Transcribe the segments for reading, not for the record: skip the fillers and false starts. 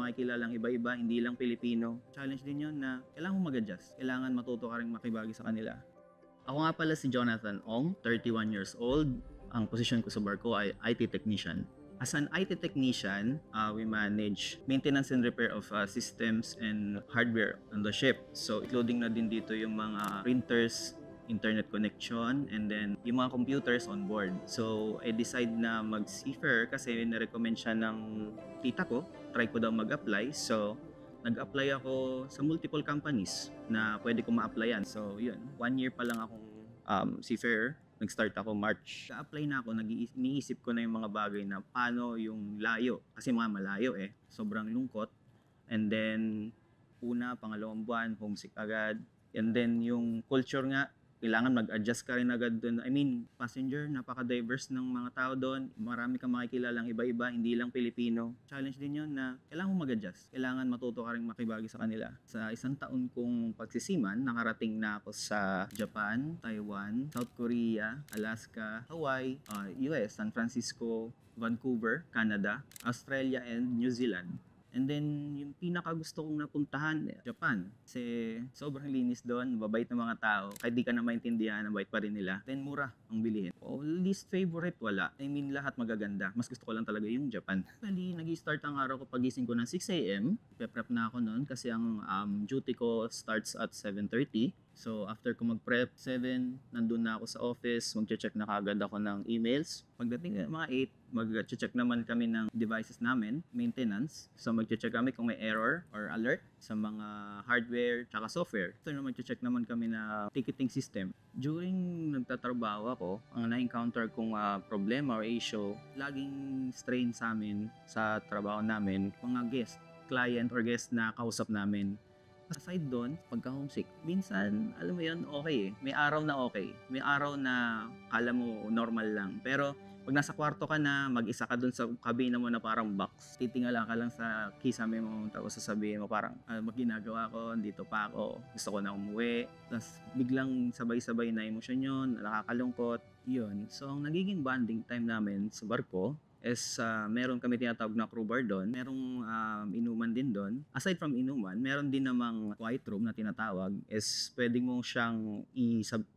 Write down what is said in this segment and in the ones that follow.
makikilalang iba-iba, hindi lang Pilipino. Challenge din yun na kailangan mo mag-adjust. Kailangan matuto ka rin makibagi sa kanila. Ako nga pala si Jonathan Ong, 31 years old. Ang position ko sa barko ay IT technician. As an IT technician, we manage maintenance and repair of systems and hardware on the ship. So, including na din dito yung mga printers, internet connection, and then yung mga computers on board. So, I decide na mag-seafarer kasi na-recommend siya ng tita ko. Try ko daw mag-apply. So, nag-apply ako sa multiple companies na pwede ko ma-applyan. So, yun. 1 year pa lang akong seafarer. Nag-start ako March. Ka-apply na ako, iniisip ko na yung mga bagay na paano yung layo. Kasi mga malayo eh. Sobrang lungkot. And then, pangalawang buwan, homesick agad. And then, yung culture nga, kailangan mag-adjust ka rin agad doon. I mean, passenger, napaka-diverse ng mga tao doon. Marami kang makikilalang iba-iba, hindi lang Pilipino. Challenge din yun na kailangan mo mag-adjust. Kailangan matuto ka rin makibagi sa kanila. Sa isang taon kong pagsisiman, nakarating na ako sa Japan, Taiwan, South Korea, Alaska, Hawaii, US, San Francisco, Vancouver, Canada, Australia, and New Zealand. And then, yung pinaka gusto kong napuntahan, Japan. Kasi sobrang linis doon, mababait ng mga tao. Kahit di ka na maintindihan, mabait pa rin nila. Then, mura ang bilihin. Least favorite, wala. I mean, lahat magaganda. Mas gusto ko lang talaga yung Japan. Actually, nag-start ang araw ko pagising ko ng 6 a.m. Prep na ako noon kasi ang duty ko starts at 7:30. So, after ko mag-prep, 7, nandun na ako sa office, mag-check na kagad ako ng emails. Pagdating mga 8, mag-check naman kami ng devices namin, maintenance. So, mag-check kami kung may error or alert sa mga hardware tsaka software. So, mag-check naman kami na ticketing system. During nagtatrabaho ako, ang na-encounter kong problema or issue, laging strain sa amin sa trabaho namin, mga guest, client or guest na kausap namin. Aside doon, pagka homesick, minsan, alam mo yun, okay eh. May araw na okay. May araw na kala mo normal lang. Pero pag nasa kwarto ka na, mag-isa ka doon sa kabina mo na parang box, titingala ka lang sa kisame mo, tapos sasabihin mo parang, ginagawa ko, dito pa ako, gusto ko na umuwi. Tapos biglang sabay-sabay na emosyon yun, nakakalungkot, yun. So, ang nagiging bonding time namin sa barko, is meron kami tinatawag na crew bar doon. Merong inuman din doon. Aside from inuman, meron din namang quiet room na tinatawag is pwede mo siyang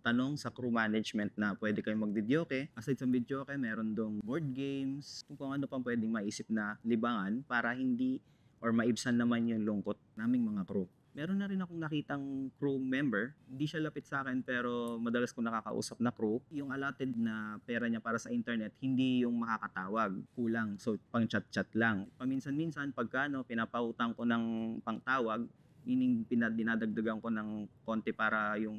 tanong sa crew management na pwede kayong mag-videoke. Aside sa videoke, meron dong board games, kung ano pang pwedeng maisip na libangan para hindi or maibsan naman yung lungkot naming mga crew. Meron na rin akong nakitang crew member. Hindi siya lapit sa akin pero madalas ko nakakausap na crew. Yung allotted na pera niya para sa internet, hindi yung makakatawag. Kulang. So, pang chat-chat lang. Paminsan-minsan, pagkano, pinapautang ko ng pangtawag, meaning dinadagdagan ko ng konti para yung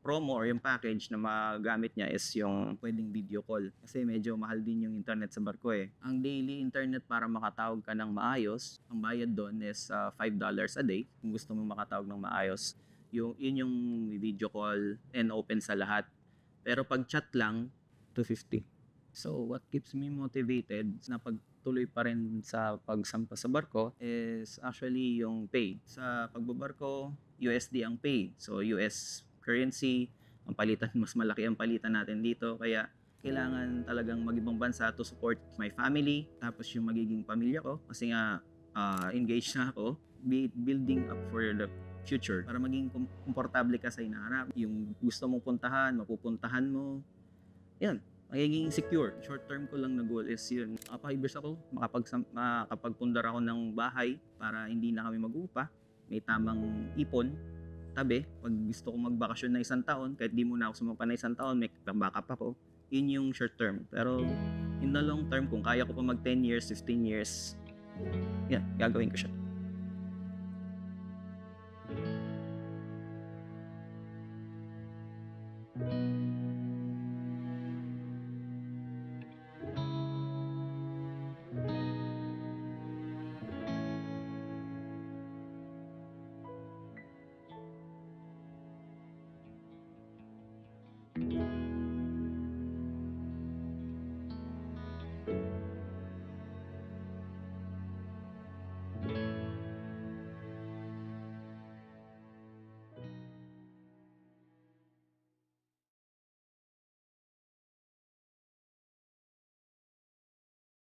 promo or yung package na magamit niya is yung pwedeng video call. Kasi medyo mahal din yung internet sa barko eh. Ang daily internet para makatawag ka ng maayos, ang bayad doon is $5 a day. Kung gusto mong makatawag ng maayos, yun yung video call and open sa lahat. Pero pag chat lang, $250. So what keeps me motivated na pagtuloy pa rin sa pagsampa sa barko is actually yung pay. Sa pagbabarko, USD ang pay. So US currency, ang palitan, mas malaki ang palitan natin dito. Kaya kailangan talagang mag-ibang bansa to support my family, tapos yung magiging pamilya ko. Kasi nga, engaged na ako, building up for the future para maging komportable ka sa hinaharap. Yung gusto mong puntahan, mapupuntahan mo. Yan, magiging secure. Short term ko lang na goal is yun. Makapag-ibers ako, makapagpundar ako ng bahay para hindi na kami mag-upa. May tamang ipon, tabi. Pag gusto ko magbakasyon na 1 taon, kahit di muna ako sumampa na 1 taon, may backup ako. Yun yung short term. Pero in the long term, kung kaya ko pa mag 10 years, 15 years, yan, gagawin ko siya.